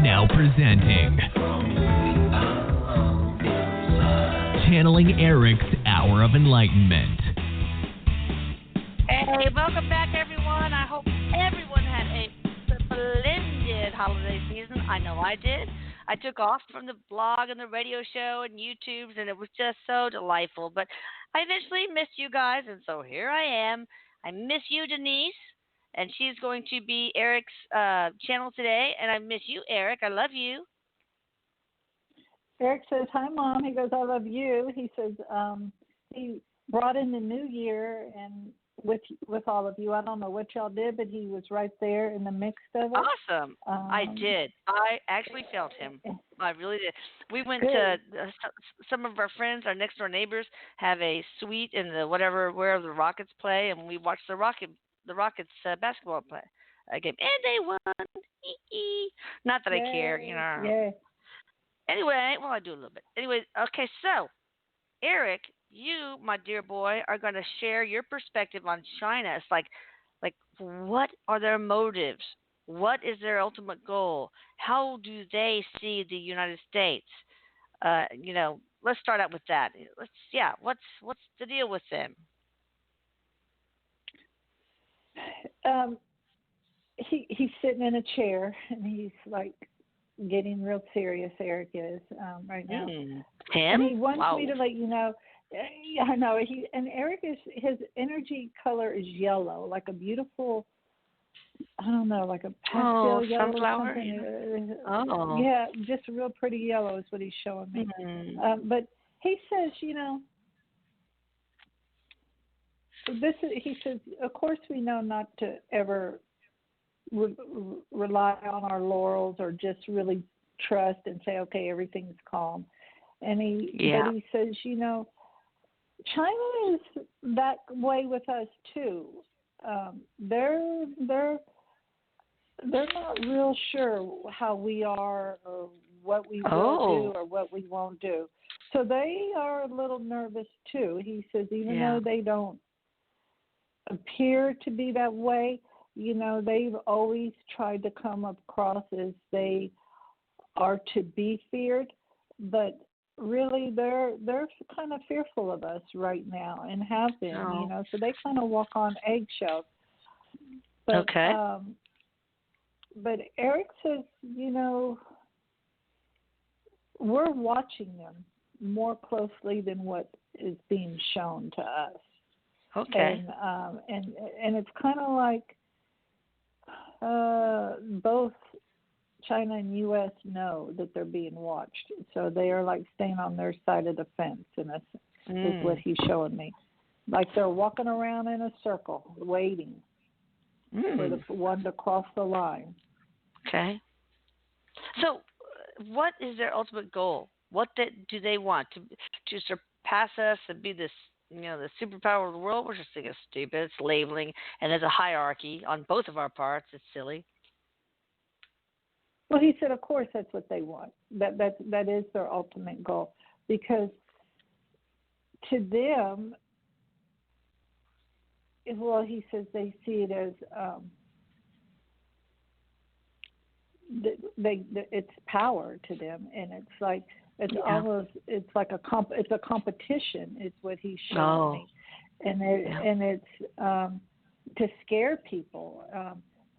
Now presenting Channeling Erik's Hour of Enlightenment. Hey, welcome back, everyone. I hope everyone had a splendid holiday season. I know I did. I took off from the blog and the radio show and YouTubes, and it was just so delightful. But I eventually missed you guys, and so here I am. I miss you, Denise, and she's going to be Erik's channel today. And I miss you, Erik. I love you. Erik says, "Hi, Mom." He goes, "I love you." He says he brought in the new year and with all of you. I don't know what y'all did, but he was right there in the mix of it. Awesome. I did. I actually felt him. I really did. We went good. to some of our friends, our next door neighbors, have a suite in the wherever the Rockets play, and we watched the Rockets basketball play game, and they won. Not that I care, you know. Yeah. Anyway, well, I do a little bit. Anyway, okay, so Erik, you, my dear boy, are going to share your perspective on China. It's like what are their motives? What is their ultimate goal? How do they see the United States? Let's start out with that. What's the deal with them? He's sitting in a chair and he's like getting real serious. Erik is right now. Him? And he wants Wow. me to let you know. Yeah, I know. Erik his energy color is yellow, like a beautiful, I don't know, like a pastel yellow. Sunflower. Or something. Oh. Yeah, just real pretty yellow is what he's showing me. Mm-hmm. But he says, he says, of course we know not to ever rely on our laurels or just really trust and say, okay, everything's calm. But he says, China is that way with us too. They're not real sure how we are or what we will do or what we won't do. So they are a little nervous too. He says even though they don't appear to be that way, they've always tried to come across as they are to be feared, but really they're kind of fearful of us right now and have been, so they kind of walk on eggshells. But, okay. But Erik says, we're watching them more closely than what is being shown to us. Okay. And it's kind of like both China and U.S. know that they're being watched, so they are like staying on their side of the fence, and that's is what he's showing me. Like they're walking around in a circle, waiting for the one to cross the line. Okay. So, what is their ultimate goal? What do they want to surpass us and be this? The superpower of the world? We're just thinking it's stupid. It's labeling, and there's a hierarchy on both of our parts. It's silly. Well, he said, of course, that's what they want. That is their ultimate goal, because to them, he says they see it as it's power to them, and it's like almost it's a competition. Is what he's showing me, and it's to scare people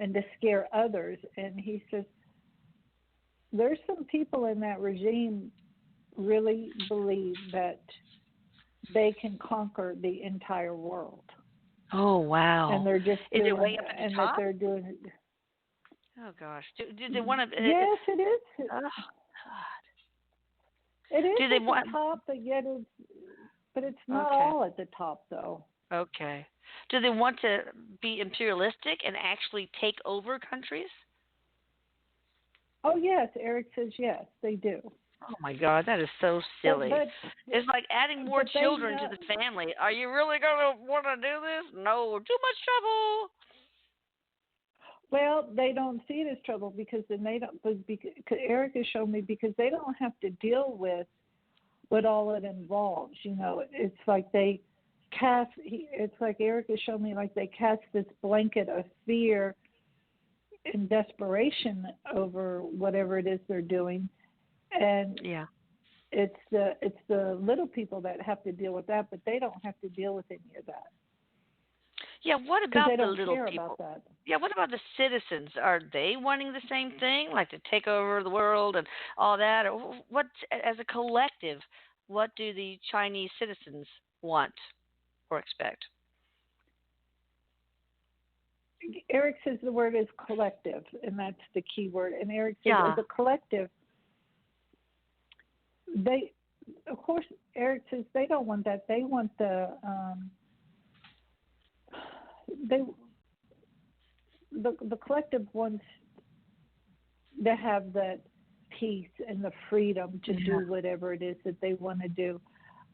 and to scare others. And he says, there's some people in that regime really believe that they can conquer the entire world. Oh, wow. And they're just is it way up at the top? That they're doing it. Oh, gosh. Do they want to... Yes, it is. Oh, God. It is do they at want... the top, but it's not all at the top, though. Okay. Do they want to be imperialistic and actually take over countries? Oh, yes. Erik says yes, they do. Oh, my God. That is so silly. But it's like adding more children to the family. Are you really going to want to do this? No. Too much trouble. Well, they don't see it as trouble because then they don't. Because Erik has shown me because they don't have to deal with what all it involves. It's like they cast. It's like Erik has shown me like they cast this blanket of fear in desperation over whatever it is they're doing, and it's the little people that have to deal with that, but they don't have to deal with any of that. Yeah, what about they the don't little care people? About that. Yeah, what about the citizens? Are they wanting the same thing, like to take over the world and all that? Or what, as a collective, what do the Chinese citizens want or expect? Erik says the word is collective, and that's the key word. And Erik says, as a collective, they, of course, Erik says they don't want that. They want the collective wants to have that peace and the freedom to do whatever it is that they want to do.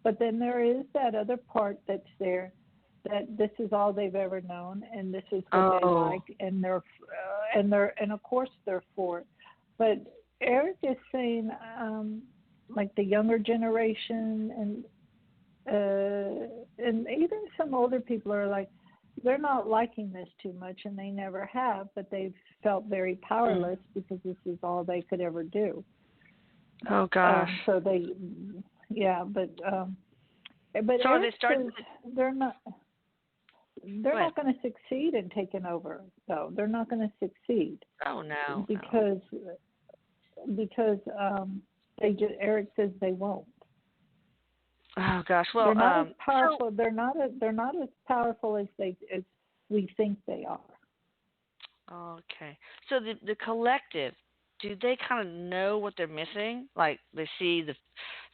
But then there is that other part that's there, that this is all they've ever known, and this is what they like, and and of course they're for it. But Erik is saying, like the younger generation and even some older people are like, they're not liking this too much, and they never have, but they've felt very powerless because this is all they could ever do. Oh gosh. So they, but so are they starting? They're not. They're not going to succeed in taking over, though. They're not going to succeed. Oh no. Because Erik says they won't. Oh gosh. Well, they're not as powerful. They're not as powerful as we think they are. Okay. So the collective, do they kind of know what they're missing? Like they see the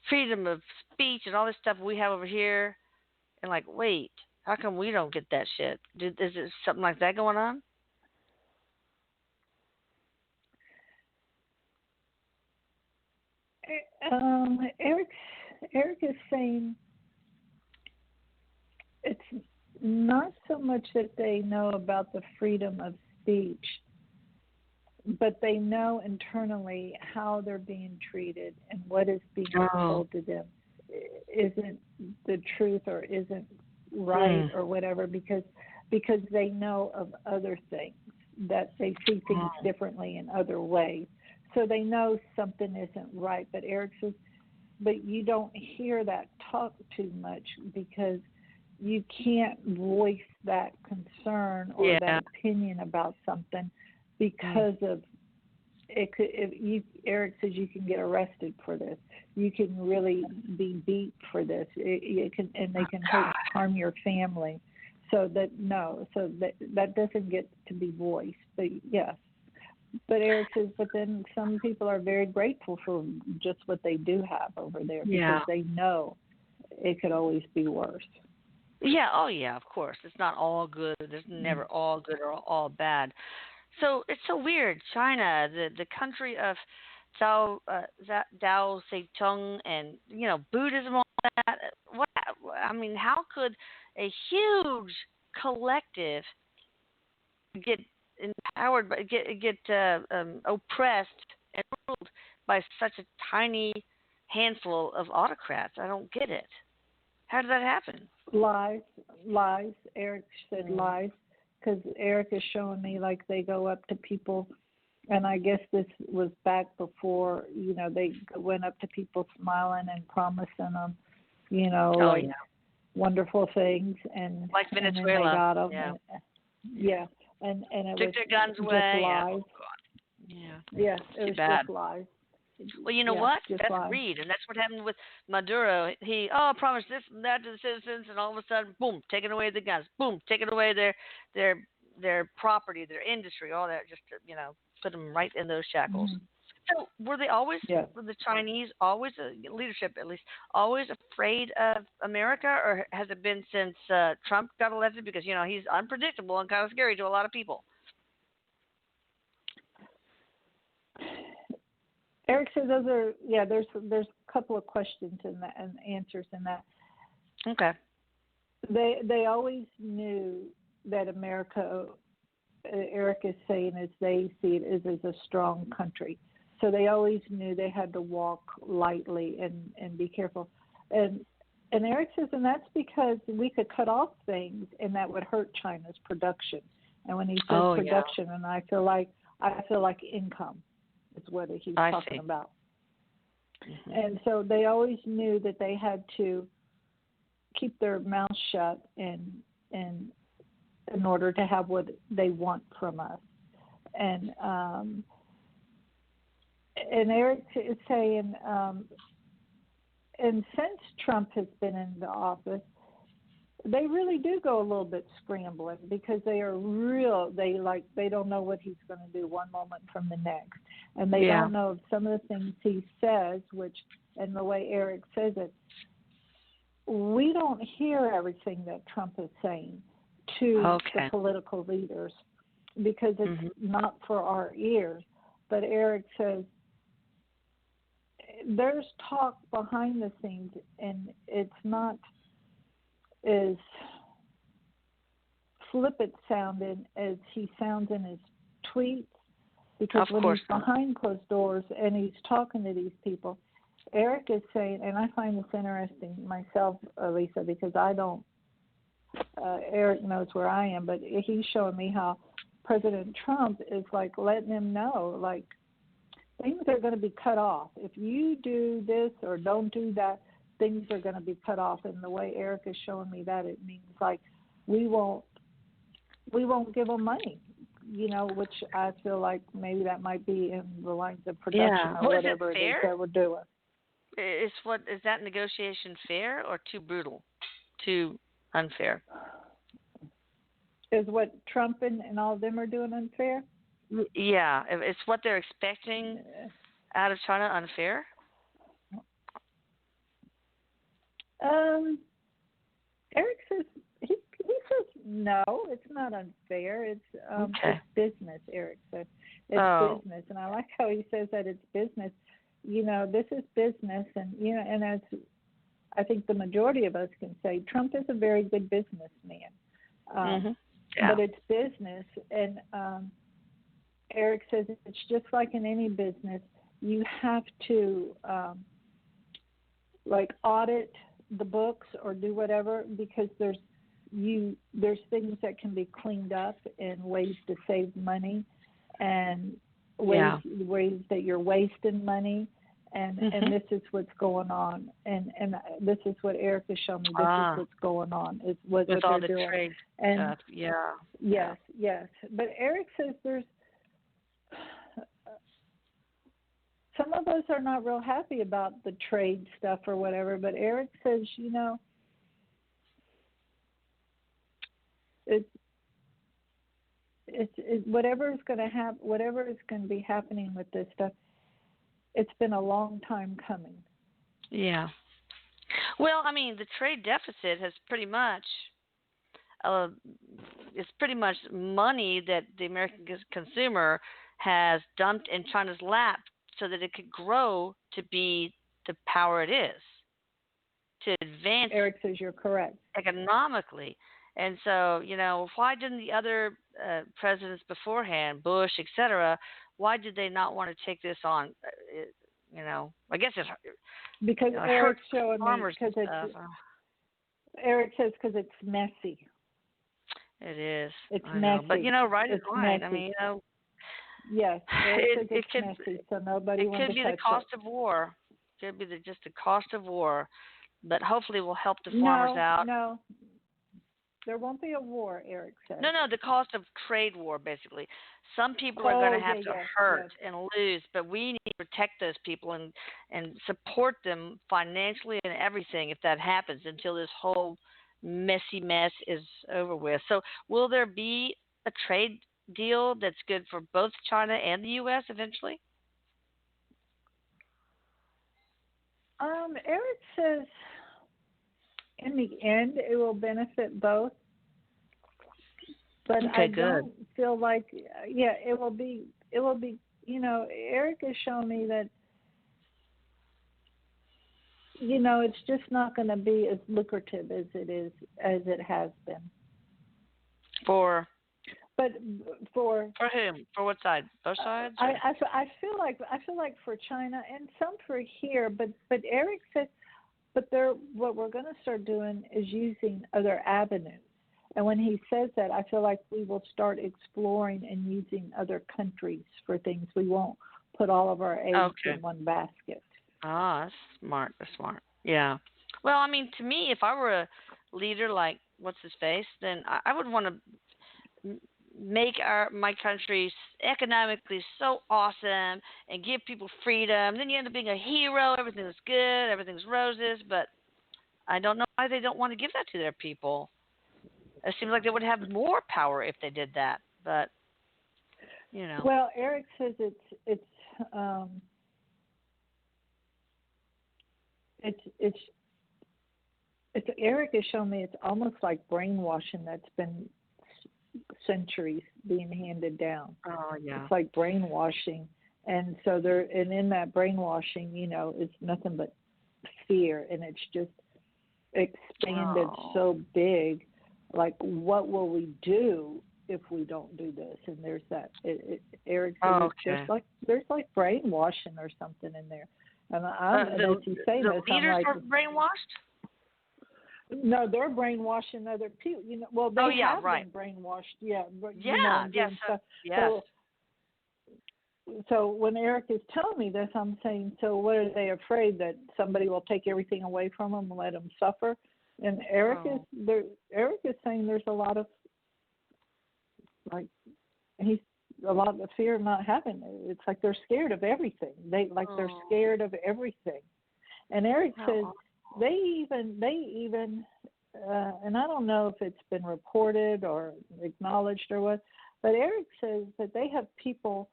freedom of speech and all this stuff we have over here, and like, wait, how come we don't get that shit? Is it something like that going on? Erik is saying it's not so much that they know about the freedom of speech, but they know internally how they're being treated and what is being told to them isn't the truth or isn't right or whatever, because they know of other things, that they see things differently in other ways. So they know something isn't right. But Erik says, but you don't hear that talk too much because you can't voice that concern or that opinion about something because of it. Erik says you can get arrested for this. You can really be beat for this. It can, and they can harm your family. So that doesn't get to be voiced. But yes. But Erik says, but then some people are very grateful for just what they do have over there because they know it could always be worse. Yeah, oh yeah, of course. It's not all good. It's never all good or all bad. So it's so weird. China, the country of Dao Zedong and Buddhism, all that. What I mean, how could a huge collective get empowered, but get oppressed and ruled by such a tiny handful of autocrats? I don't get it. How did that happen? Lies. Erik said lies, because Erik is showing me like they go up to people, and I guess this was back before, they went up to people smiling and promising them, wonderful things, and like Venezuela, and then they got them. And it took was their guns just away. lies. Yeah, it was bad. just lies. Well, you know what? That's lies. greed, and that's what happened with Maduro. He promised this and that to the citizens, and all of a sudden, boom, taking away the guns, boom, taking away their property, their industry, all that, just to put them right in those shackles. So were they always, were the Chinese always, leadership at least, always afraid of America, or has it been since Trump got elected? Because he's unpredictable and kind of scary to a lot of people. Erik says those are there's a couple of questions in that and answers in that. Okay. They always knew that America, Erik is saying, as they see it, is a strong country. So they always knew they had to walk lightly and be careful. And Erik says, and that's because we could cut off things and that would hurt China's production. And when he says production, and I feel like I feel like income is what he's talking about. Mm-hmm. And so they always knew that they had to keep their mouth shut in order to have what they want from us. And Erik is saying, and since Trump has been in the office, they really do go a little bit scrambling because they don't know what he's going to do one moment from the next. And they don't know if some of the things he says, which, and the way Erik says it, we don't hear everything that Trump is saying to the political leaders because it's not for our ears. But Erik says there's talk behind the scenes, and it's not as flippant sounding as he sounds in his tweets, because when he's behind closed doors and he's talking to these people, Erik is saying, and I find this interesting myself, Lisa, because I don't, Erik knows where I am, but he's showing me how President Trump is like letting him know, like, things are going to be cut off. If you do this or don't do that, things are going to be cut off. And the way Erik is showing me that, it means like we won't give them money, which I feel like maybe that might be in the lines of production or whatever it is that we're doing. Is that negotiation fair or too brutal, too unfair? Is what Trump and all of them are doing unfair? Yeah, it's what they're expecting out of China unfair. Erik says he says no, it's not unfair. It's it's business. Erik says it's business, and I like how he says that it's business. This is business, and and as I think the majority of us can say, Trump is a very good businessman. But it's business, and Erik says it's just like in any business. You have to audit the books or do whatever, because there's things that can be cleaned up and ways to save money, and ways that you're wasting money, and this is what's going on, and this is what Erik has shown me. This is what's going on. Is what with they're all the doing. trade And stuff. Yes. But Erik says there's some of us are not real happy about the trade stuff or whatever, but Erik says, it's whatever is going to happen, whatever is going to be happening with this stuff. It's been a long time coming. Yeah. Well, I mean, the trade deficit has pretty much it's pretty much money that the American consumer has dumped in China's lap so that it could grow to be the power it is, to advance. Erik says you're correct. Economically. And so, why didn't the other presidents beforehand, Bush, etc., why did they not want to take this on? I guess it's because Erik's showing me because Erik says because it's messy. It is. It's messy. But right is fine. Messy. I mean, Yes, it could, messy, so nobody it could be the cost of war. It could be just the cost of war, but hopefully we'll help the farmers out. No, there won't be a war, Erik says. No, the cost of trade war, basically. Some people are going to have to hurt and lose, but we need to protect those people and support them financially and everything if that happens until this whole messy mess is over with. So will there be a trade deal that's good for both China and the U.S. eventually? Erik says in the end it will benefit both, but I don't feel like it will be Erik has shown me that it's just not going to be as lucrative as it has been. For whom? For what side? Both sides? I feel like for China and some for here, but Erik said, what we're going to start doing is using other avenues, And when he says that, I feel like we will start exploring and using other countries for things. We won't put all of our eggs in one basket. Ah, that's smart. That's smart. Yeah. Well, I mean, to me, if I were a leader like what's his face, then I would want to make my country economically so awesome and give people freedom. Then you end up being a hero. Everything's good. Everything's roses. But I don't know why they don't want to give that to their people. It seems like they would have more power if they did that. But Well, Erik says it's Erik has shown me it's almost like brainwashing that's been centuries being handed down. Oh yeah. It's like brainwashing, and so in that brainwashing, it's nothing but fear, and it's just expanded so big. Like, what will we do if we don't do this? And there's that. Erik says there's like brainwashing or something in there. And as he's saying the this, leaders I'm like, are brainwashed. No, they're brainwashing other people. Well, they have been brainwashed. Yeah. Yes. So when Erik is telling me this, I'm saying, so what are they afraid that somebody will take everything away from them and let them suffer? And Erik is saying there's a lot of a lot of fear of not having it. It's like they're scared of everything. They're scared of everything. And Erik says they even and I don't know if it's been reported or acknowledged or what, but Erik says that they have people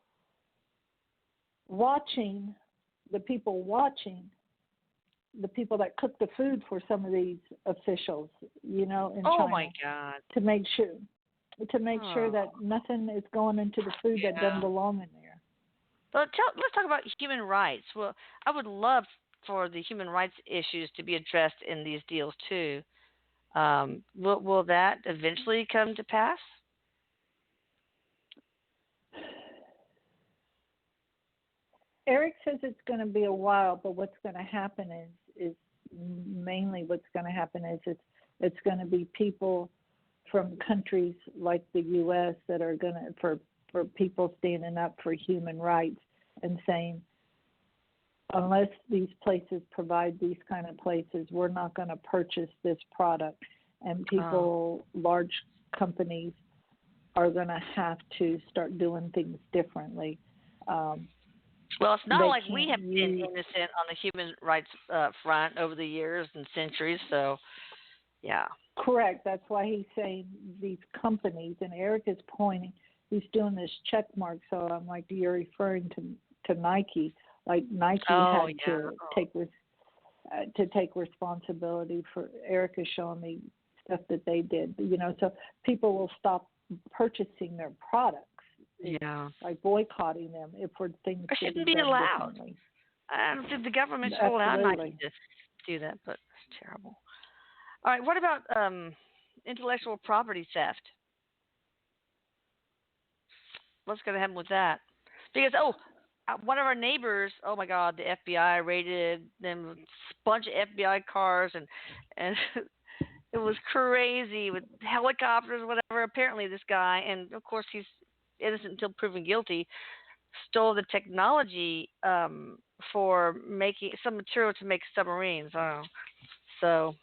watching the people that cook the food for some of these officials, in China. My God. To make sure that nothing is going into the food that doesn't belong in there. Well, let's talk about human rights. Well, I would love for the human rights issues to be addressed in these deals too. Will that eventually come to pass? Erik says it's going to be a while, but what's going to happen is mainly what's going to happen is it's going to be people from countries like the U.S. that are going to for people standing up for human rights and saying, unless these places provide these kind of places, we're not going to purchase this product. And people, large companies, are going to have to start doing things differently. Well, it's not like we have been innocent on the human rights front over the years and centuries, so, yeah. Correct. That's why he's saying these companies, and Erik is pointing, he's doing this check mark, so I'm like, you're referring to Nike. Like Nike had to take responsibility for. Erik is showing me stuff that they did, so people will stop purchasing their products. Yeah. Like boycotting them if things shouldn't be allowed. I don't think the government should allow Nike to do that, but it's terrible. All right, what about intellectual property theft? What's going to happen with that? Because, one of our neighbors, oh my God, the FBI raided them, a bunch of FBI cars, and it was crazy with helicopters, whatever. Apparently this guy, and of course he's innocent until proven guilty, stole the technology for making some material to make submarines. I don't know. So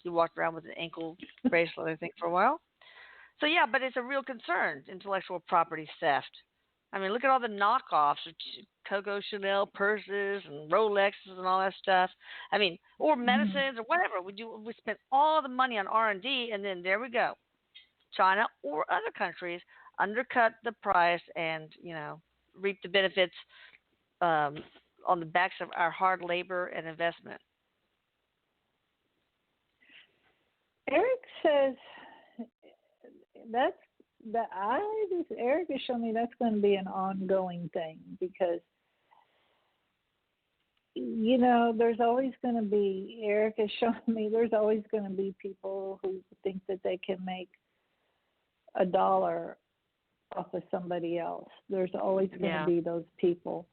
he walked around with an ankle bracelet, I think, for a while. So yeah, but it's a real concern, intellectual property theft. I mean, look at all the knockoffs, Coco Chanel purses and Rolexes and all that stuff. I mean, or medicines or whatever. We spend all the money on R&D, and then there we go. China or other countries undercut the price and, reap the benefits on the backs of our hard labor and investment. Erik says Erik is showing me that's going to be an ongoing thing because, there's always going to be, Erik is showing me there's always going to be people who think that they can make $1 off of somebody else. There's always going to be those people.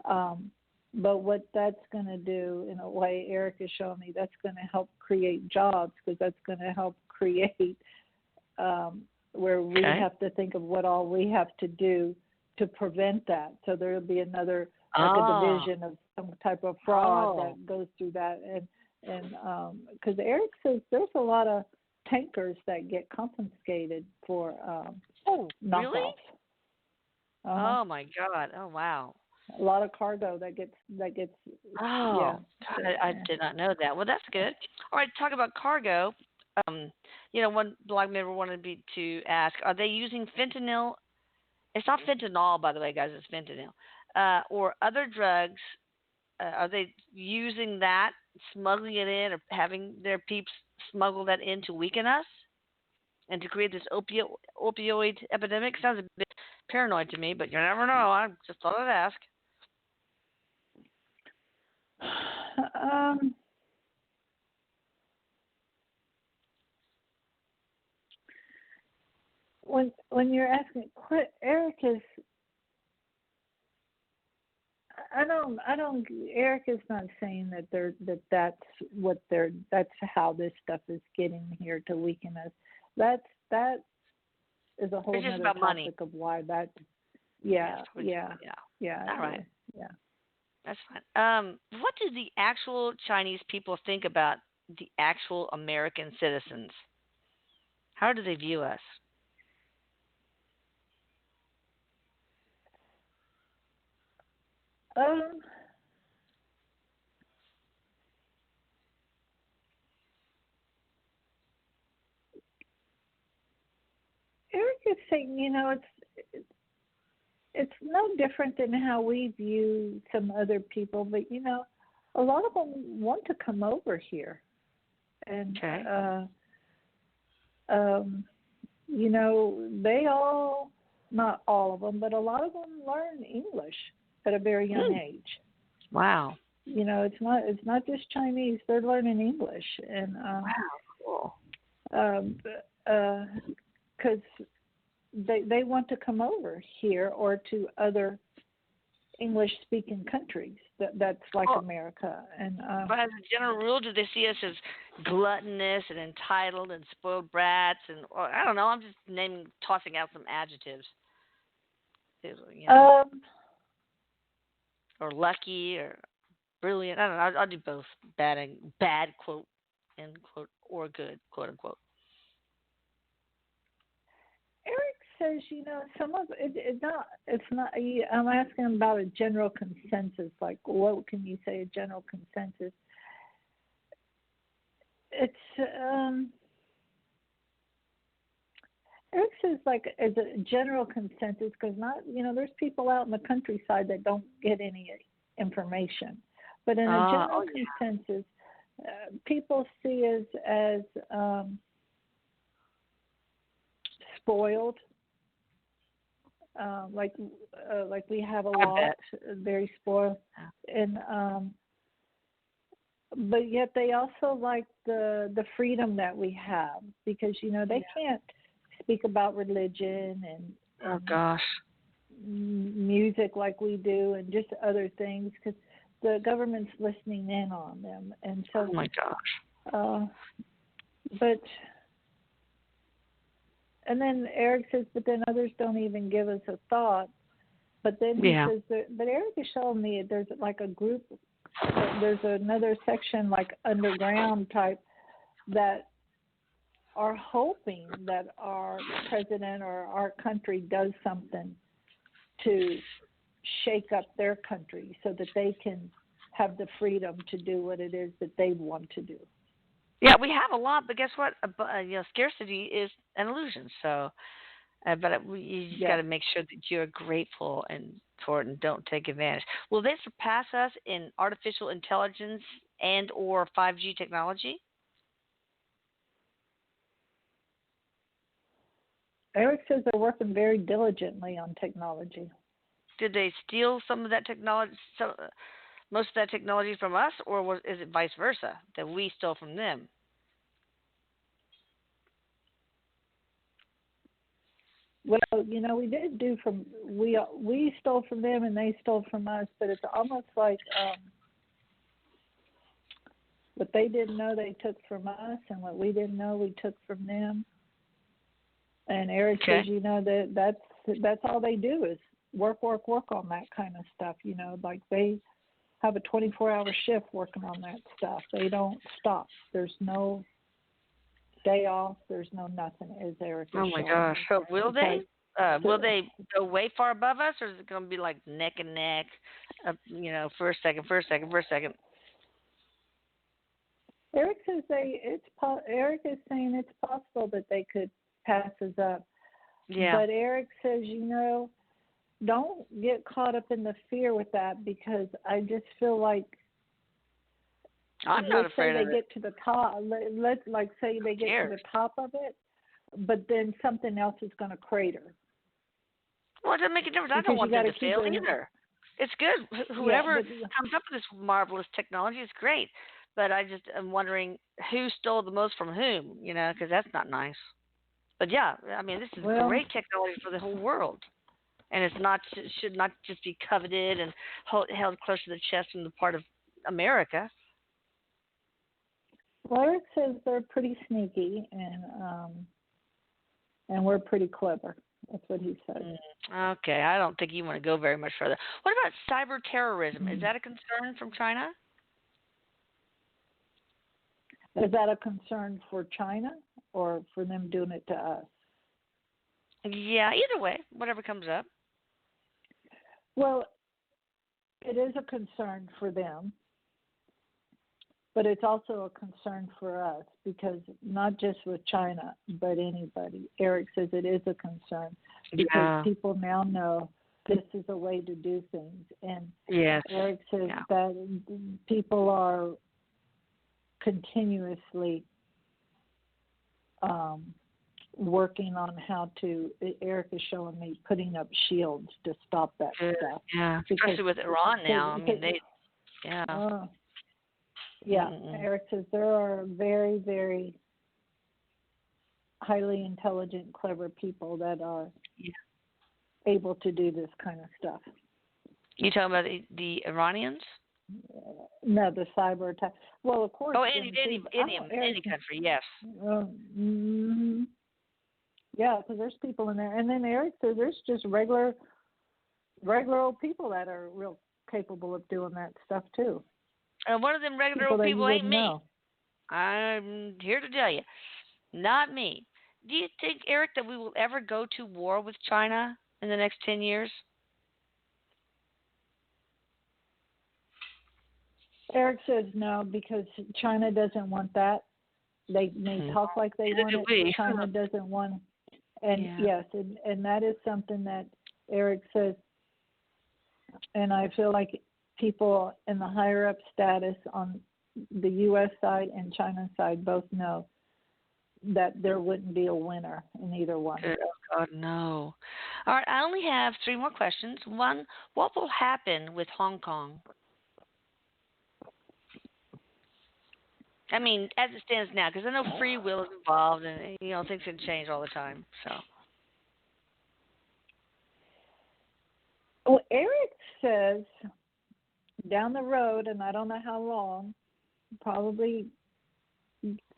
But what that's going to do, in a way, Erik is showing me, that's going to help create jobs because that's going to help create where we have to think of what all we have to do to prevent that. So there will be another, like a division of some type of fraud that goes through that. And because Erik says there's a lot of tankers that get confiscated for knockoffs. Really? Oh my God! Oh wow! A lot of cargo that gets. Oh, yeah. I did not know that. Well, that's good. All right, talk about cargo. One blog member wanted me to ask: are they using fentanyl? It's not fentanyl, by the way, guys. It's fentanyl, or other drugs. Are they using that, smuggling it in, or having their peeps smuggle that in to weaken us and to create this opioid epidemic? Sounds a bit paranoid to me, but you never know. I just thought I'd ask. When you're asking, Erik is. I don't. Erik is not saying that's how this stuff is getting here to weaken us. That is a whole other topic money. Of why that. Yeah. All right. Yeah. That's fine. What do the actual Chinese people think about the actual American citizens? How do they view us? Erik is saying, it's no different than how we view some other people, but a lot of them want to come over here, and they all, not all of them, but a lot of them learn English at a very young age. Wow. It's not just Chinese; they're learning English, and wow, cool. Because they want to come over here or to other English-speaking countries that's like America. And but as a general rule, do they see us as gluttonous and entitled and spoiled brats? Or I don't know. I'm just tossing out some adjectives. Or lucky or brilliant. I don't know. I'll do both. Bad quote, end quote, or good quote unquote. Erik says, some of it's not. I'm asking about a general consensus. Like, what can you say? A general consensus. It's Erik says, like, as a general consensus, because there's people out in the countryside that don't get any information, but in a general consensus, people see us as spoiled, like we have a lot, very spoiled, and but yet they also like the freedom that we have, because they can't speak about religion and music like we do, and just other things, because the government's listening in on them, and so. Oh my gosh. But. And then Erik says, but then others don't even give us a thought. But then he says, but Erik is showing me there's like a group, there's another section like underground type that are hoping that our president or our country does something to shake up their country so that they can have the freedom to do what it is that they want to do. Yeah, we have a lot, but guess what? Scarcity is an illusion. So, you just got to make sure that you're grateful for it and don't take advantage. Will they surpass us in artificial intelligence and or 5G technology? Erik says they're working very diligently on technology. Did they steal some of that technology? Most of that technology from us, or is it vice versa, that we stole from them? Well, we did do we stole from them and they stole from us, but it's almost like what they didn't know they took from us, and what we didn't know we took from them. And Erik says, that's all they do is work on that kind of stuff. Like they have a 24-hour shift working on that stuff. They don't stop. There's no day off. There's no nothing, as Erik is showing. Oh, my gosh. So will they? Will they go way far above us, or is it going to be like neck and neck, for a second? Erik says Erik is saying it's possible that they could pass us up. Yeah. But Erik says, don't get caught up in the fear with that, because I just feel like I'm not afraid of it. Let's say they get to the top. Let's say they get to the top of it, but then something else is going to crater. Well, it doesn't make a difference. I don't want them to fail either. It's good. Whoever comes up with this marvelous technology is great. But I just am wondering who stole the most from whom, because that's not nice. But yeah, I mean, this is great technology for the whole world, and should not just be coveted and held close to the chest in the part of America. Well, Erik says they're pretty sneaky, and we're pretty clever. That's what he says. Okay, I don't think you want to go very much further. What about cyber terrorism? Is that a concern from China? Is that a concern for China or for them doing it to us? Yeah, either way, whatever comes up. Well, it is a concern for them, but it's also a concern for us, because not just with China, but anybody. Erik says it is a concern because people now know this is a way to do things. And Erik says that people are continuously working on how to. Erik is showing me putting up shields to stop that stuff. Yeah, especially with Iran now. I mean, Erik says there are very, very highly intelligent, clever people that are able to do this kind of stuff. You talking about the Iranians? No, the cyber attack. Well, of course. Oh, any country, yes. Yeah, because there's people in there, and then Erik says there's just regular old people that are real capable of doing that stuff too. And one of them regular old people ain't me. Know. I'm here to tell you, not me. Do you think, Erik, that we will ever go to war with China in the next 10 years? Erik says no, because China doesn't want that. They may talk like they want it, but China doesn't want it. And yes, and that is something that Erik says, and I feel like people in the higher up status on the U.S. side and China side both know that there wouldn't be a winner in either one. Oh, God, no. All right, I only have 3 more questions. One, what will happen with Hong Kong? I mean, as it stands now, because I know free will is involved, and things can change all the time. So, well, Erik says down the road, and I don't know how long, probably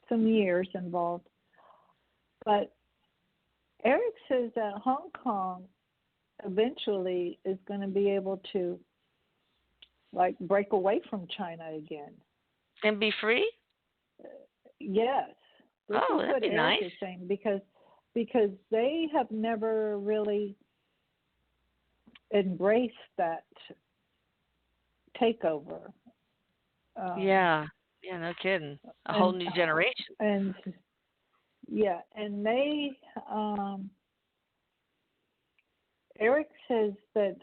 some years involved, but Erik says that Hong Kong eventually is going to be able to, break away from China again and be free. Yes. This is that'd what be Erik nice. is saying, because they have never really embraced that takeover. No kidding. A whole new generation. And and they Erik says that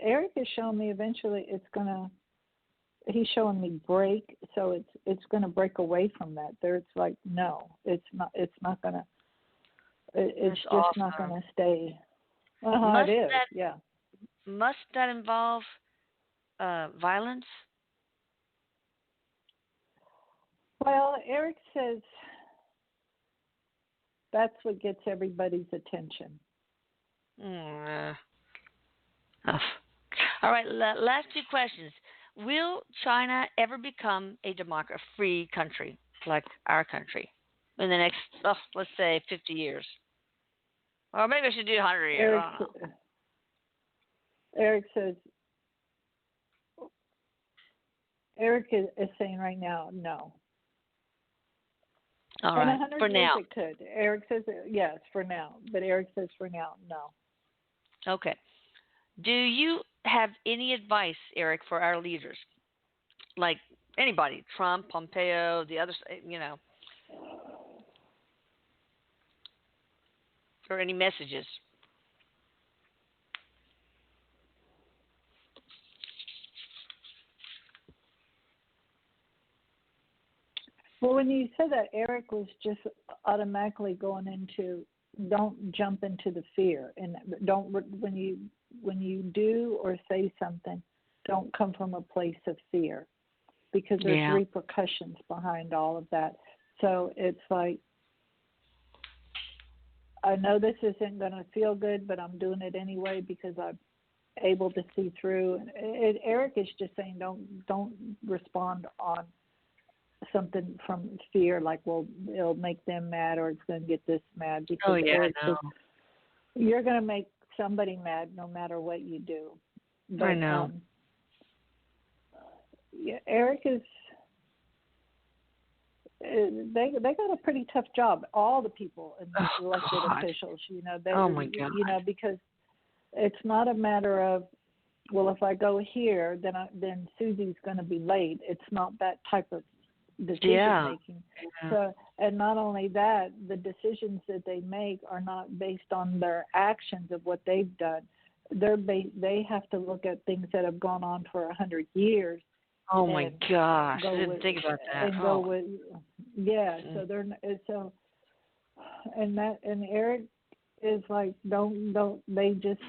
Erik is showing me eventually he's showing me break, so it's going to break away from that. It's like, no, it's not going to. It's just awesome. not going to stay. It is. Must that involve violence? Well, Erik says that's what gets everybody's attention. All right, last 2 questions. Will China ever become a free country like our country? in the next, let's say, 50 years? Or maybe I should do 100 years. Erik says, Erik is saying right now, no. All right, for now. It could. Erik says yes, for now. But Erik says for now, no. Okay. Do you have any advice, Erik, for our leaders? Like anybody, Trump, Pompeo, the other, or any messages? Well, when you said that, Erik was just automatically going into don't jump into the fear, and don't when you do or say something, don't come from a place of fear, because there's repercussions behind all of that. So it's like, I know this isn't going to feel good, but I'm doing it anyway because I'm able to see through. Erik is just saying don't respond on something from fear, like, well, it'll make them mad or it's going to get this mad. Because Erik says, you're going to make somebody mad no matter what you do. But, I know. Erik is. They got a pretty tough job. All the people in these elected officials, my God. Because it's not a matter of, well, if I go here, then Susie's going to be late. It's not that type of decision making. So, and not only that, the decisions that they make are not based on their actions of what they've done. They have to look at things that have gone on for 100 years. Oh my gosh! I didn't think about that. And go with, So they're and Erik is like, don't. They just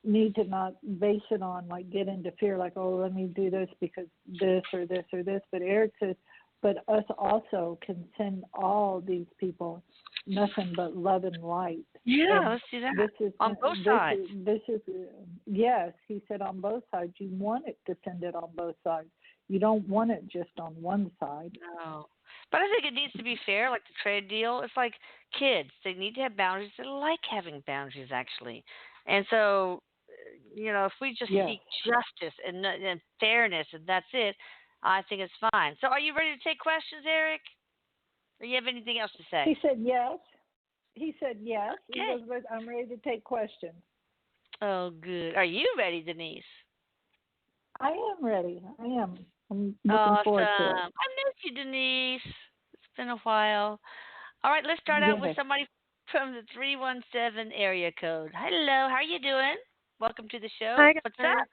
need to not base it on, like, get into fear, like, oh, let me do this because this or this or this. But Erik says, but us also can send all these people nothing but love and light. Yeah, and let's do that. On both sides. Yes, he said on both sides. You want it to send it on both sides. You don't want it just on one side. No. But I think it needs to be fair, like the trade deal. It's like kids. They need to have boundaries. They like having boundaries, actually. And so, if we just seek justice and fairness, and that's it, I think it's fine. So are you ready to take questions, Erik? Or you have anything else to say? He said yes. Okay. He goes, but I'm ready to take questions. Oh, good. Are you ready, Denise? I am ready. I am. I'm looking forward to it. I miss you, Denise. It's been a while. All right, let's start out with somebody from the 317 area code. Hello, how are you doing? Welcome to the show. Hi, guys. What's up?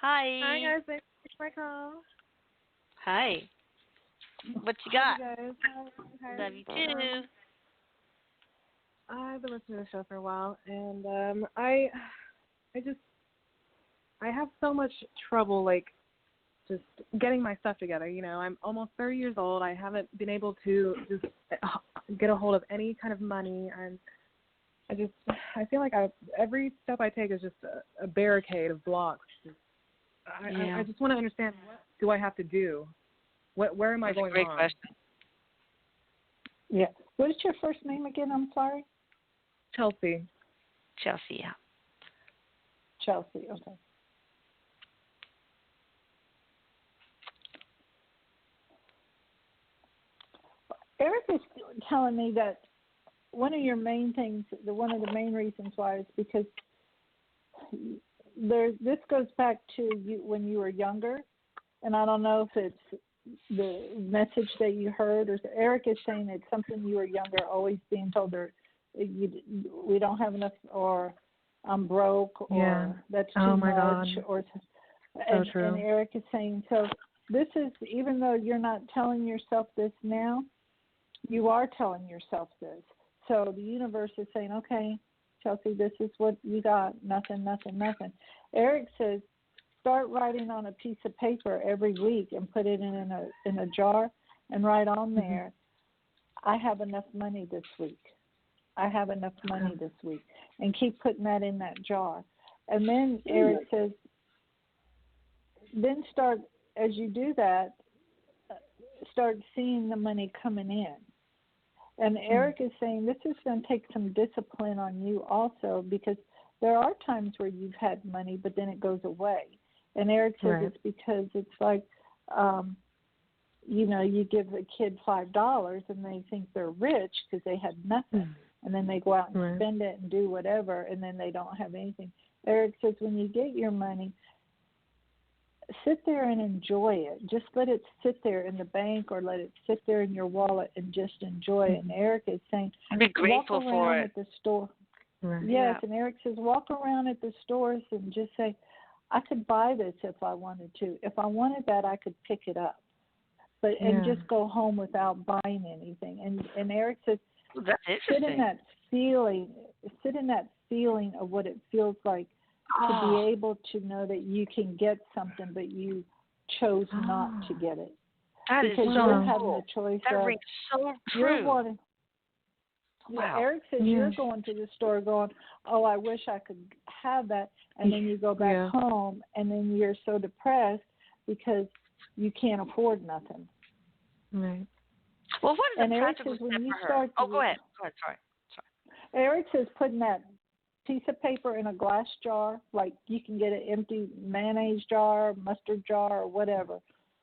Hi. Hi, guys. Thanks for my call. Hi. What you got? Hi, guys. Hi. Love you too. I've been listening to the show for a while, and I have so much trouble, like, just getting my stuff together. I'm almost 30 years old. I haven't been able to just get a hold of any kind of money, and I feel like every step I take is just a barricade of blocks. I just want to understand, what do I have to do? Where am I going wrong? That's a great question. Yeah. What is your first name again? I'm sorry. Chelsea. Chelsea, yeah. Chelsea, okay. Erik is telling me that one of your main things, one of the main reasons why, is because this goes back to you when you were younger, and I don't know if it's the message that you heard, or Erik is saying it's something you were younger, always being told, we don't have enough, or I'm broke, or that's too much. God. Or so true. And Erik is saying, so this is, even though you're not telling yourself this now, you are telling yourself this. So the universe is saying, okay, Chelsea, this is what you got. Nothing. Erik says, start writing on a piece of paper every week and put it in a jar and write on there, I have enough money this week. I have enough money this week. And keep putting that in that jar. And then Erik says, then start, as you do that, start seeing the money coming in. And Erik is saying this is going to take some discipline on you also, because there are times where you've had money, but then it goes away. And Erik says it's because it's like, you give a kid $5 and they think they're rich because they had nothing. And then they go out and spend it and do whatever, and then they don't have anything. Erik says when you get your money, sit there and enjoy it. Just let it sit there in the bank or let it sit there in your wallet and just enjoy it. And Erik is saying, be grateful walk around for it at the store. Yes, and Erik says, walk around at the stores and just say, I could buy this if I wanted to. If I wanted that, I could pick it up. And just go home without buying anything. And Erik says, that's interesting. Sit in that feeling of what it feels like to be able to know that you can get something, but you chose not to get it. That because is you're so having cool. the choice that of rings so you're true. wanting. Wow. Erik says you're going to the store going, oh, I wish I could have that. And then you go back home, and then you're so depressed because you can't afford nothing. Right. Well, what is and the Erik practical says step when you for her? start Go ahead. Sorry. Erik says putting that piece of paper in a glass jar, like you can get an empty mayonnaise jar, mustard jar, or whatever,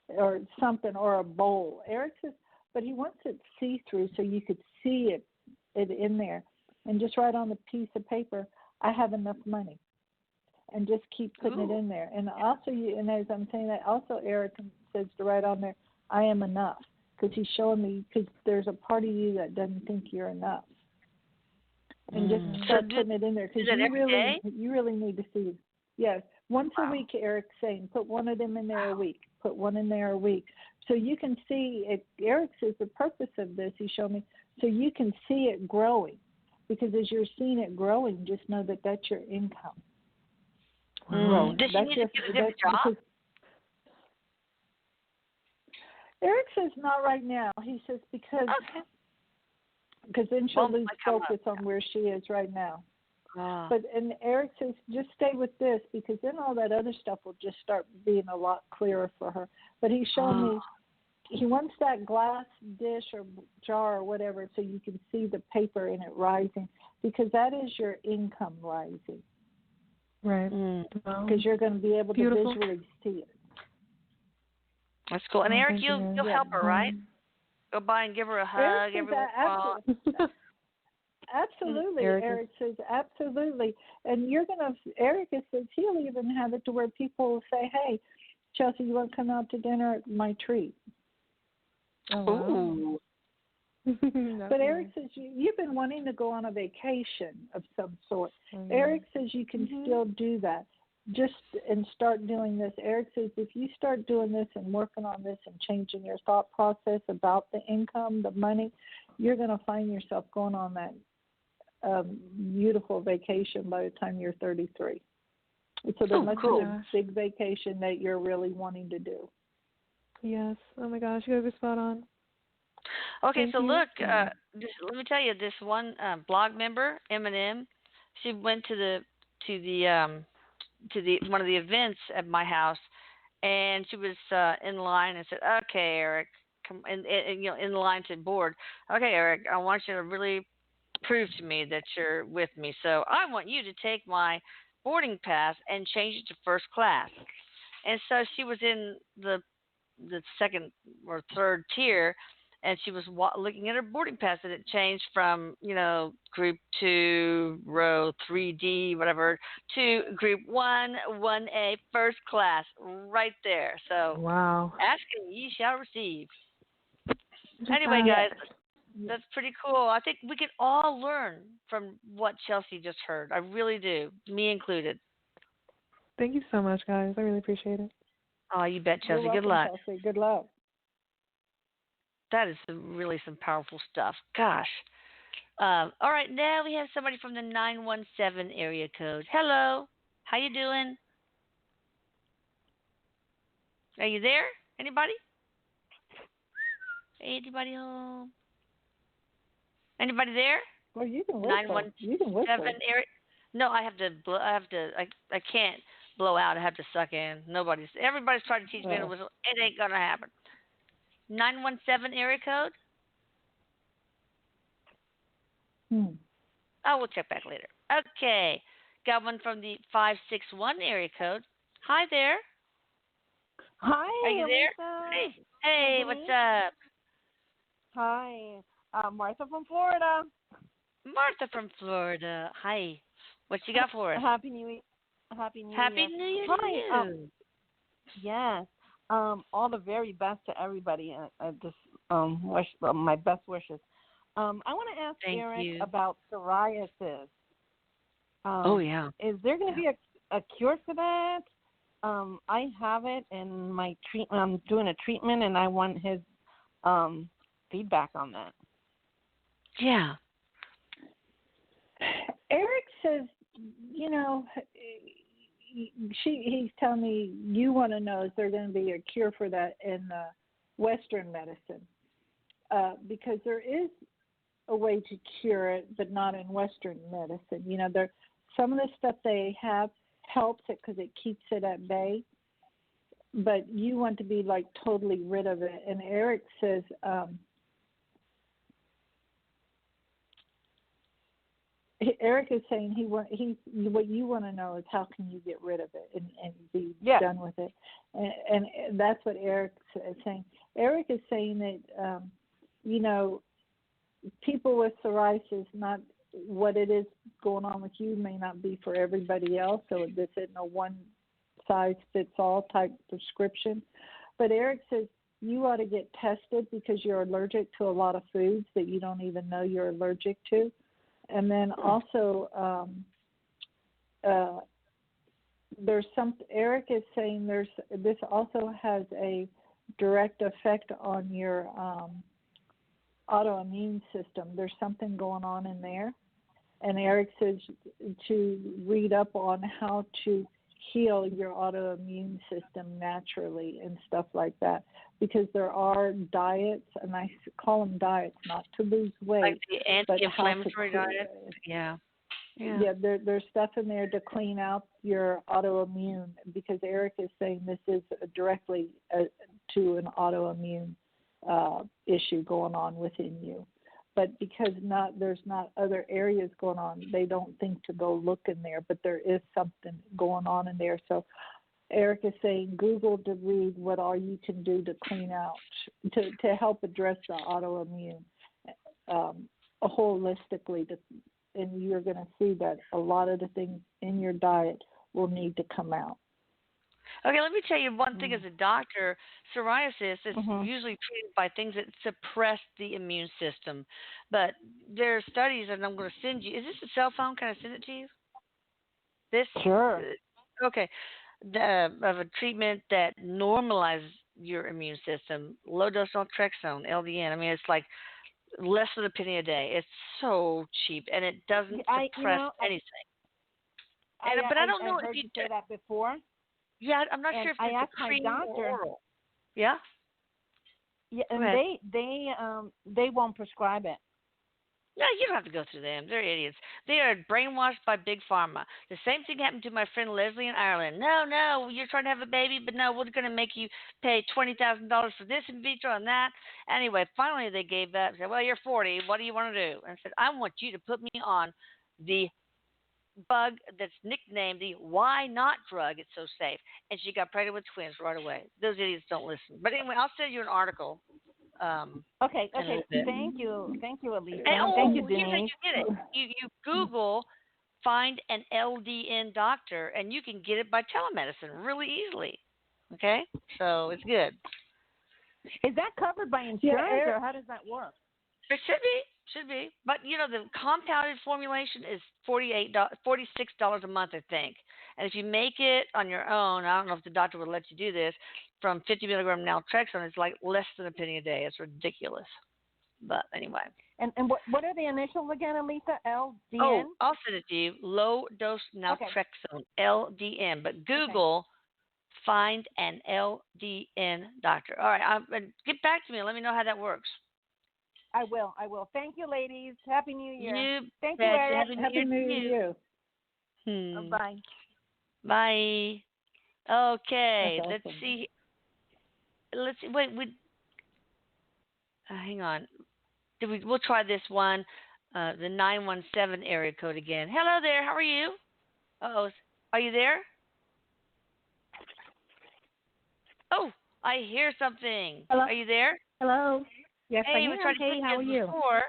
or something, or a bowl. Erik says, but he wants it see-through so you could see it in there. And just write on the piece of paper, I have enough money. And just keep putting it in there. And also, and as I'm saying that, also Erik says to write on there, I am enough. Because he's showing me, because there's a part of you that doesn't think you're enough. And just start putting it in there. Because you really need to see it. Yes. Once a week, Erik's saying, put one of them in there a week. Put one in there a week. So you can see it. Erik says the purpose of this, he showed me, so you can see it growing. Because as you're seeing it growing, just know that that's your income. Does she need to get a different job? Erik says not right now. He says because then she'll lose focus on where she is right now. And Erik says just stay with this, because then all that other stuff will just start being a lot clearer for her. But he's showing me he wants that glass dish or jar or whatever so you can see the paper in it rising, because that is your income rising. Right. Because you're going to be able to visually see it. That's cool. And Erik, you'll help her, right? Go by and give her a hug. Absolutely. Erik says absolutely. And Erik says he'll even have it to where people will say, hey, Chelsea, you want to come out to dinner at my treat? Oh. But Erik says you've been wanting to go on a vacation of some sort. Erik says you can still do that. And start doing this. Erik says if you start doing this and working on this and changing your thought process about the income, the money, you're going to find yourself going on that beautiful vacation by the time you're 33. So there must be a big vacation that you're really wanting to do. Yes. Oh my gosh, you guys are spot on. Okay, so look, let me tell you, this one blog member, M&M, she went to one of the events at my house, and she was in line and said, "Okay, Erik, come," and in line to board. "Okay, Erik, I want you to really prove to me that you're with me. So I want you to take my boarding pass and change it to first class." And so she was in the second or third tier, and she was looking at her boarding pass, and it changed from, group 2, row 3D, whatever, to group 1, 1A, first class, right there. So, ask and ye shall receive. Anyway, guys, that's pretty cool. I think we can all learn from what Chelsea just heard. I really do, me included. Thank you so much, guys. I really appreciate it. Oh, you bet, Chelsea. You're welcome, good luck. Chelsea. Good luck. That is really some powerful stuff. Gosh. All right, now we have somebody from the 917 area code. Hello. How you doing? Are you there? Anybody? Anybody home? Anybody there? Well, you can whistle. 917 area. No, I can't blow out. I have to suck in. Everybody's trying to teach me to whistle. It ain't gonna happen. 917 area code. Oh, we'll check back later. Okay. Got one from the 561 area code. Hi there. Hi, Are you there? Lisa. Hey, what's up? Hi, Martha from Florida. Martha from Florida. Hi. What you got for us? Happy New Year. Happy New Happy Year. New Year Hi. to you. Yes. All the very best to everybody. I just wish my best wishes. I want to ask Thank Erik you. about psoriasis. Oh, yeah. Is there going to be a cure for that? I have it in my treatment. I'm doing a treatment, and I want his feedback on that. Yeah. Erik says, he's telling me you want to know is there going to be a cure for that in Western medicine? Because there is a way to cure it, but not in Western medicine. Some of the stuff they have helps it because it keeps it at bay, but you want to be like totally rid of it. And Erik says, Erik is saying what you want to know is how can you get rid of it and be done with it, and that's what Erik is saying. Erik is saying that people with psoriasis, not what it is going on with you may not be for everybody else, so this isn't a one size fits all type prescription. But Erik says you ought to get tested because you're allergic to a lot of foods that you don't even know you're allergic to. And then also, Erik is saying this also has a direct effect on your autoimmune system. There's something going on in there. And Erik says to read up on how to heal your autoimmune system naturally and stuff like that. Because there are diets, and I call them diets, not to lose weight. Like the anti-inflammatory diet? Yeah. Yeah, there's stuff in there to clean out your autoimmune because Erik is saying this is directly to an autoimmune issue going on within you. But because there's not other areas going on, they don't think to go look in there, but there is something going on in there. So Erik is saying Google to read what all you can do to clean out, to help address the autoimmune holistically. And you're going to see that a lot of the things in your diet will need to come out. Okay, let me tell you one thing as a doctor. Psoriasis is usually treated by things that suppress the immune system. But there are studies, and I'm going to send you. Is this a cell phone? Can I send it to you? This? Sure. Okay. Of a treatment that normalizes your immune system, low-dose naltrexone, LDN. I mean, it's like less than a penny a day. It's so cheap, and it doesn't suppress anything. But I don't know I heard if you say that before. Yeah, I'm not sure if I it's asked my doctor. or oral. Yeah. Yeah, and they won't prescribe it. No, you don't have to go through them. They're idiots. They are brainwashed by Big Pharma. The same thing happened to my friend Leslie in Ireland. No, you're trying to have a baby, but no, we're going to make you pay $20,000 for this in vitro and that. Anyway, finally they gave up. Said, well, you're 40. What do you want to do? And I said, I want you to put me on the bug that's nicknamed the why not drug. It's so safe. And she got pregnant with twins right away. Those idiots don't listen. But anyway, I'll send you an article. Okay. Thank you, Elisa. And, thank you, here's how Denise. you get it. You Google find an LDN doctor, and you can get it by telemedicine really easily. Okay, so it's good. Is that covered by insurance, or how does that work? It should be. But the compounded formulation is $46 a month, I think. And if you make it on your own, I don't know if the doctor would let you do this, from 50 milligram naltrexone, it's like less than a penny a day. It's ridiculous. But anyway. And what are the initials again, Elisa? LDN? Oh, I'll send it to you. Low dose naltrexone, LDN. But Google find an LDN doctor. All right, get back to me. Let me know how that works. I will. Thank you, ladies. Happy New Year. Thank you, Erik. Happy New Year to you. Bye. Bye. Okay, That's let's awesome. see. Wait. hang on. We'll try this one, the 917 area code again. Hello there. How are you? Uh-oh. Are you there? Oh, I hear something. Hello? Are you there? Hello? Yes, Hey, I am. we tried to Hey, get how are you you? before.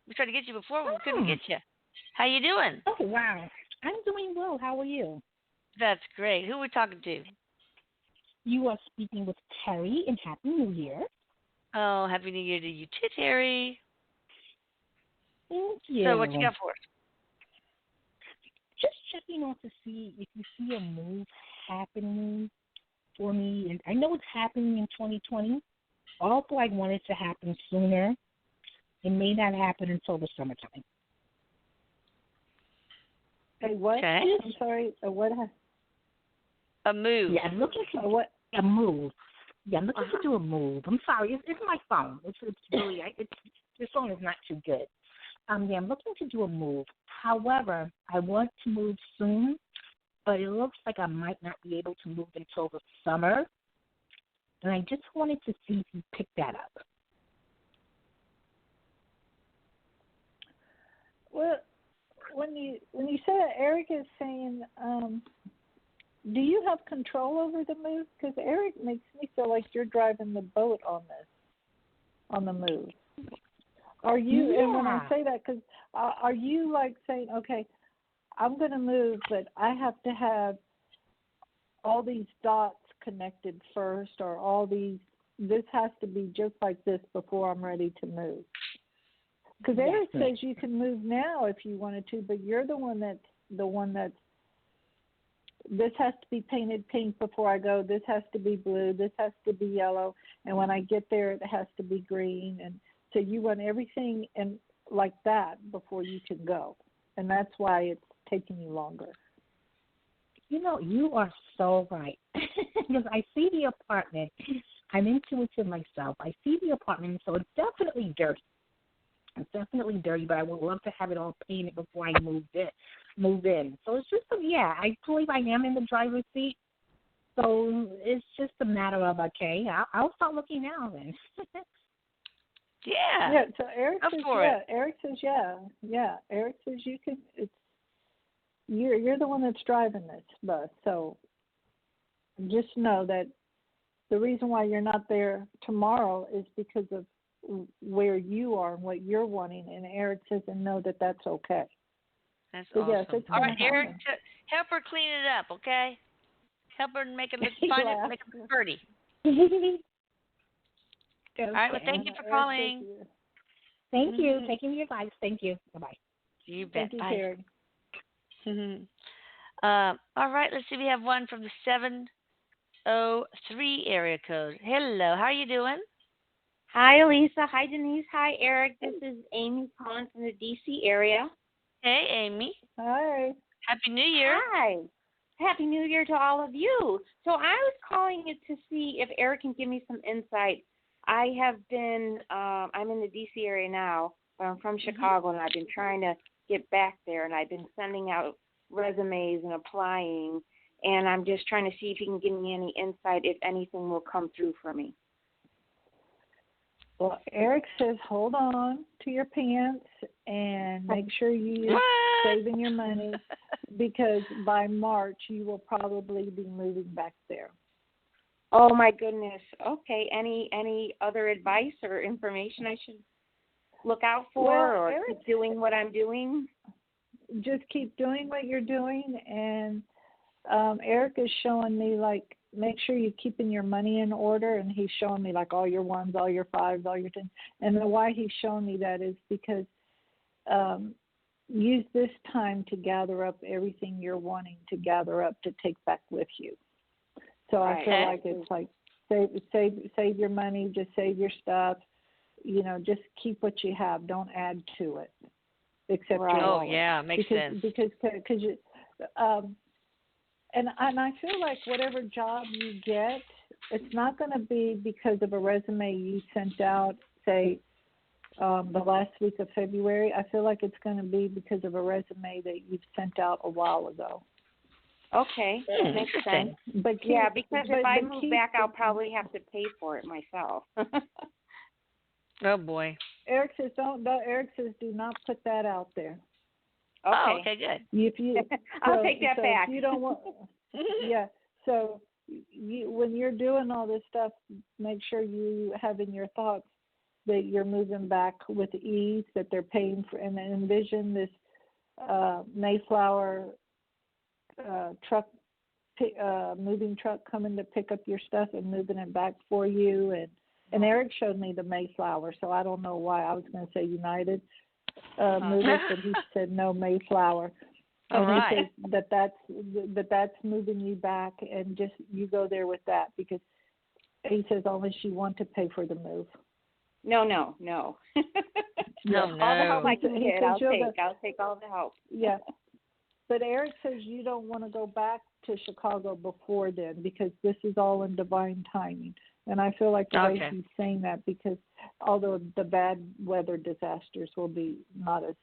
We tried to get you before, but we couldn't get you. How you doing? Oh, wow. I'm doing well. How are you? That's great. Who are we talking to? You are speaking with Terry, and Happy New Year. Oh, Happy New Year to you too, Terry. Thank you. So what you got for us? Just checking on to see if you see a move happening for me. And I know it's happening in 2020. Although I want it to happen sooner, it may not happen until the summertime. Hey, what? Okay. I'm sorry. What? A move. Yeah, I'm looking to What? a move. Yeah, I'm looking to do a move. I'm sorry, it's my phone. It's really this phone is not too good. Yeah, I'm looking to do a move. However, I want to move soon, but it looks like I might not be able to move until the summer. And I just wanted to see if you pick that up. Well, when you say that, Erik is saying, do you have control over the move? Because Erik makes me feel like you're driving the boat on the move. Are you? Yeah. And when I say that, because are you like saying, okay, I'm going to move, but I have to have all these dots connected first, or all these, this has to be just like this before I'm ready to move? Because Erik says you can move now if you wanted to, but you're the one that's this has to be painted pink before I go. This has to be blue. This has to be yellow. And when I get there, it has to be green. And so you want everything in like that before you can go. And that's why it's taking you longer. You know, you are so right. Because I see the apartment. I'm intuitive myself. I see the apartment, so it's definitely dirty. It's definitely dirty, but I would love to have it all painted before I move in. So it's just, I believe I am in the driver's seat. So it's just a matter of, okay, I'll start looking now then. Yeah. Yeah, so Erik Go says, for yeah. it. Erik says, yeah. Yeah, Erik says you can, you're the one that's driving this bus. So just know that the reason why you're not there tomorrow is because of where you are and what you're wanting, and Erik says, and know that that's okay. That's so awesome. yes, it's all right, happen. Erik, help her clean it up, okay? Help her make it look fine and make it look pretty. All right, well, thank you for calling. Thank you. Taking your advice. Thank you. Bye-bye. You bet. Thank you, Bye. Terry. All right, let's see. We have one from the 703 area code. Hello, how are you doing? Hi, Elisa. Hi, Denise. Hi, Erik. This is Amy calling from the D.C. area. Hey, Amy. Hi. Happy New Year. Hi. Happy New Year to all of you. So I was calling it to see if Erik can give me some insight. I have been, I'm in the D.C. area now, but I'm from Chicago, and I've been trying to get back there, and I've been sending out resumes and applying, and I'm just trying to see if you can give me any insight if anything will come through for me. Well, Erik says hold on to your pants and make sure you're saving your money, because by March you will probably be moving back there. Oh, my goodness. Okay. Any other advice or information I should look out for, or Erik, keep doing what I'm doing? Just keep doing what you're doing, and Erik is showing me, like, make sure you're keeping your money in order, and he's showing me, like, all your ones, all your fives, all your tens. And the why he's showing me that is because use this time to gather up everything you're wanting to gather up to take back with you. So I feel like it's like save your money, just save your stuff. You know, just keep what you have. Don't add to it, except your wallet. Oh yeah, makes sense. Because you, and I feel like whatever job you get, it's not going to be because of a resume you sent out, say, the last week of February. I feel like it's going to be because of a resume that you've sent out a while ago. Okay, makes sense. But because if I move back, I'll probably have to pay for it myself. Oh boy. Eric says don't. Eric says do not put that out there. Okay. Oh, okay, good. If you, I'll take that back. If you don't want, yeah. So when you're doing all this stuff, make sure you have in your thoughts that you're moving back with ease, that they're paying for, and envision this Mayflower truck, moving truck coming to pick up your stuff and moving it back for you. And Eric showed me the Mayflower, so I don't know why. I was going to say United Movers, but he said no, Mayflower. All and right. he says that's moving you back, and just you go there with that, because he says unless you want to pay for the move. No. No. All the help I can get, I'll take all the help. Yeah. But Eric says you don't want to go back to Chicago before then, because this is all in divine timing. And I feel like the way he's saying that, because although the bad weather disasters will be not as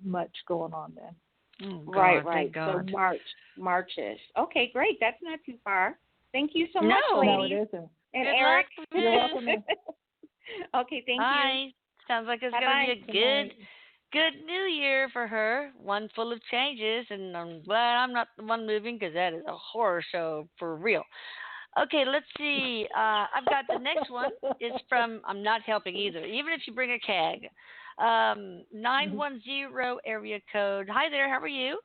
much going on then. Oh, God, right. So March-ish. Okay, great. That's not too far. Thank you so much, No, ladies. it isn't. And Good Eric. luck. You're welcome. Okay, thank you. Sounds like it's going to be a good new year for her, one full of changes, and I'm glad I'm not the one moving, because that is a horror show for real. Okay, let's see. I've got the next one. It's from, I'm not helping either, even if you bring a CAG. 910 area code. Hi there, how are you?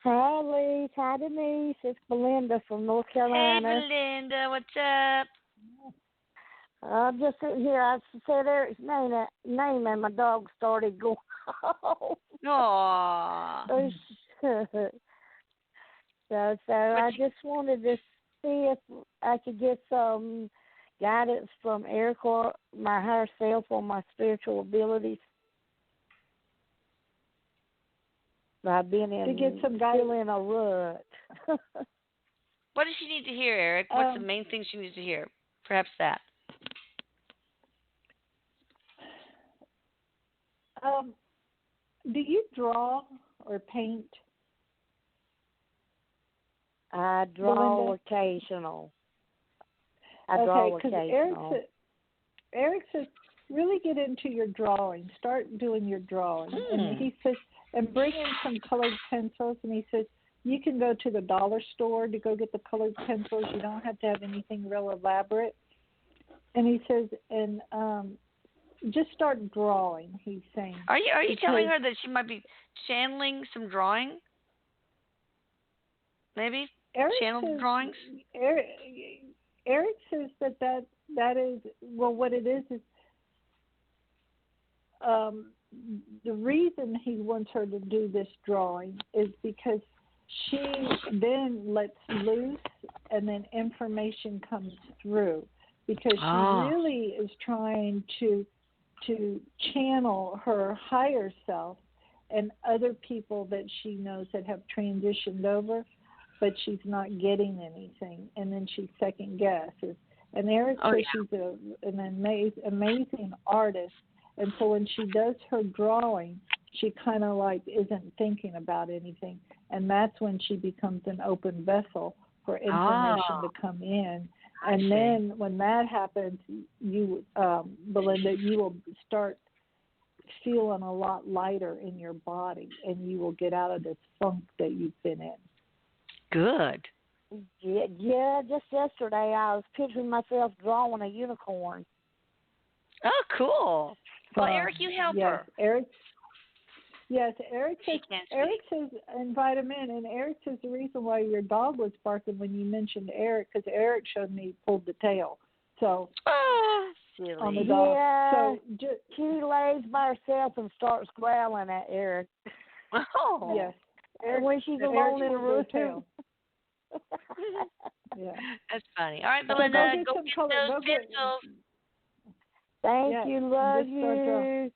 Hi, Lise. Hi, Denise. It's Belinda from North Carolina. Hey, Belinda, what's up? I'm just sitting here. I said Eric's name, and my dog started going off. Aww. So I just wanted to see if I could get some guidance from Erik or my higher self on my spiritual abilities. I've been still in a rut. What does she need to hear, Erik? What's the main thing she needs to hear? Perhaps that. Do you draw or paint? I draw occasional. Occasional. Erik says, really get into your drawing. Start doing your drawing. And he says, and bring in some colored pencils. And he says, you can go to the dollar store to go get the colored pencils. You don't have to have anything real elaborate. And he says, and just start drawing, he's saying. Are you telling her that she might be channeling some drawing? Maybe? Channel drawings? Erik says that is, well, what it is the reason he wants her to do this drawing is because she then lets loose and then information comes through, because she really is trying to channel her higher self and other people that she knows that have transitioned over, but she's not getting anything, and then she second guesses. And Erik says she's an amazing artist, and so when she does her drawing, she kind of like isn't thinking about anything, and that's when she becomes an open vessel for information to come in. And then when that happens, you, Belinda, you will start feeling a lot lighter in your body, and you will get out of this funk that you've been in. Good. Yeah, just yesterday I was picturing myself drawing a unicorn. Oh, cool. Well, Erik, you help her. Erik says invite him in, and Erik says the reason why your dog was barking when you mentioned Erik, because Erik showed me he pulled the tail. So silly. On the dog. Yeah, so she lays by herself and starts growling at Erik. Oh, yes. And when she's alone in the room. Yeah, that's funny. All right, Belinda, go get those pencils. Thank you. Love you.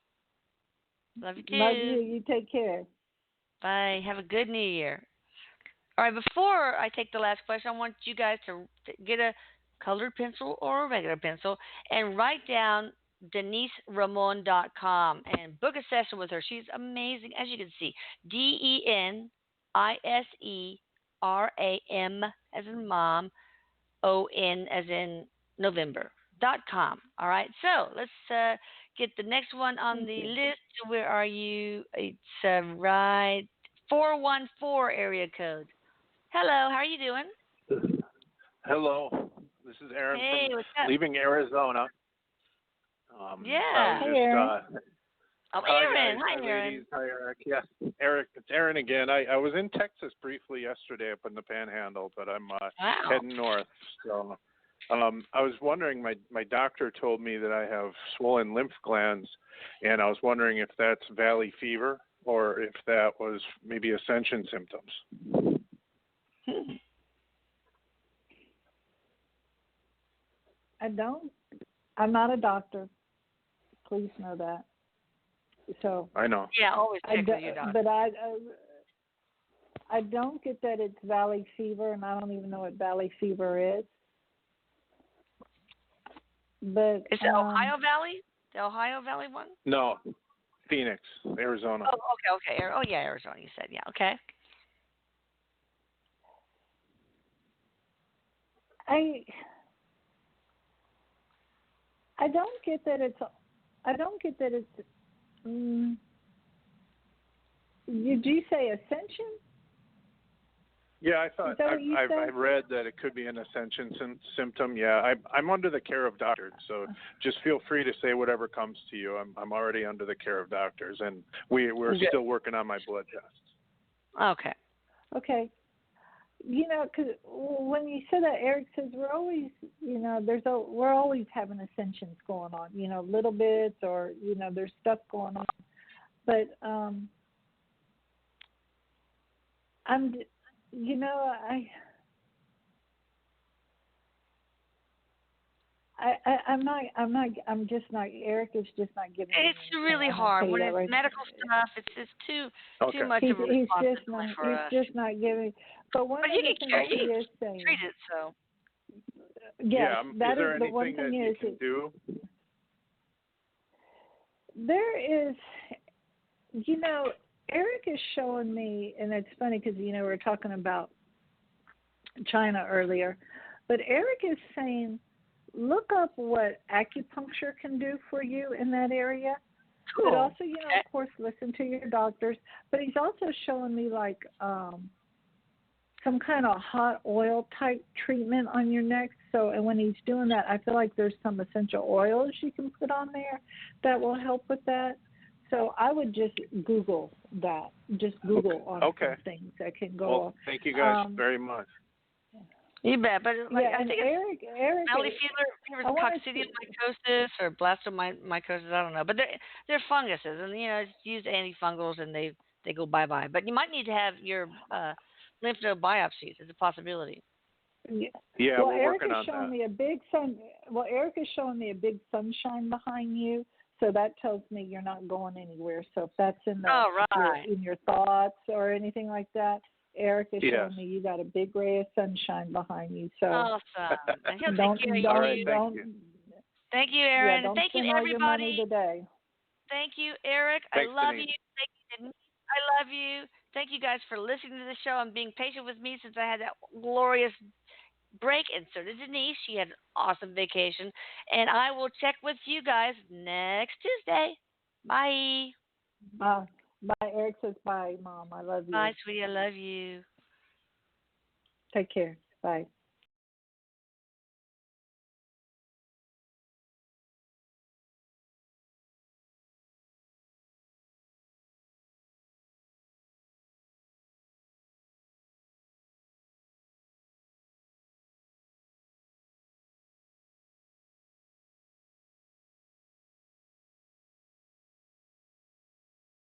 Love you too. Love you. You take care. Bye. Have a good New Year. All right, before I take the last question, I want you guys to get a colored pencil or a regular pencil and write down DeniseRamon.com and book a session with her. She's amazing, as you can see. DeniseRam as in mom, ON as in November. All right, so let's get the next one on the list. Where are you? It's right 414 area code. Hello, how are you doing? Hello, this is Aaron Hey, from what's up? leaving Arizona. Yeah. I was Hey, Aaron. hi Aaron. guys, Hi, hi Aaron. ladies, hi Eric. Yes, Eric, it's Aaron again. I was in Texas briefly yesterday up in the Panhandle, but I'm Wow. heading north. So I was wondering, my doctor told me that I have swollen lymph glands, and I was wondering if that's valley fever or if that was maybe ascension symptoms. I'm not a doctor. Please know that. So I know. Yeah, always check with your doctor. But I don't get that it's valley fever, and I don't even know what valley fever is. But Is it Ohio Valley? The Ohio Valley one? No, Phoenix, Arizona. Oh, okay. Oh, yeah, Arizona. You said, yeah. Okay. I don't get that it's. Did you say ascension? Yeah, I thought I read that it could be an ascension symptom. Yeah, I'm under the care of doctors, so just feel free to say whatever comes to you. I'm already under the care of doctors, and we're still working on my blood tests. Okay. You know, because when you said that, Eric says we're always, we're always having ascensions going on. You know, little bits, or there's stuff going on, but I'm just not. Eric is just not giving. It's really hard when it's medical stuff. It's just too much of a responsibility for us. He's just not giving. But one of the things he is saying. Treat it so. Yes, that is there the one anything thing that you can do? There is, Eric is showing me, and it's funny because we were talking about China earlier, but Eric is saying, look up what acupuncture can do for you in that area. Cool. But also, of course, listen to your doctors. But he's also showing me like some kind of hot oil type treatment on your neck. So, and when he's doing that, I feel like there's some essential oils you can put on there that will help with that. So I would just Google that. Just Google on some things that can go. Well, thank you guys very much. You bet, but I think Eric, valley fever, coccidioidomycosis, or blastomycosis. I don't know, but they're funguses, and it's used antifungals, and they go bye. But you might need to have your lymph node biopsies. It's a possibility. Yeah, well, we're Eric working is on showing that. me a big sun. Well, Eric is showing me a big sunshine behind you, so that tells me you're not going anywhere. So if that's in in your thoughts or anything like that. Eric is showing me you got a big ray of sunshine behind you. So awesome. And he'll take care of you. Thank you, Aaron. Yeah, thank you, everybody. Your money today. Thank you, Eric. Thanks, I love Denise. you. Thank you, Denise. I love you. Thank you guys for listening to the show and being patient with me since I had that glorious break. And so did Denise. She had an awesome vacation. And I will check with you guys next Tuesday. Bye. Bye. Eric says bye, Mom. I love you. Bye, sweetie. I love you. Take care. Bye.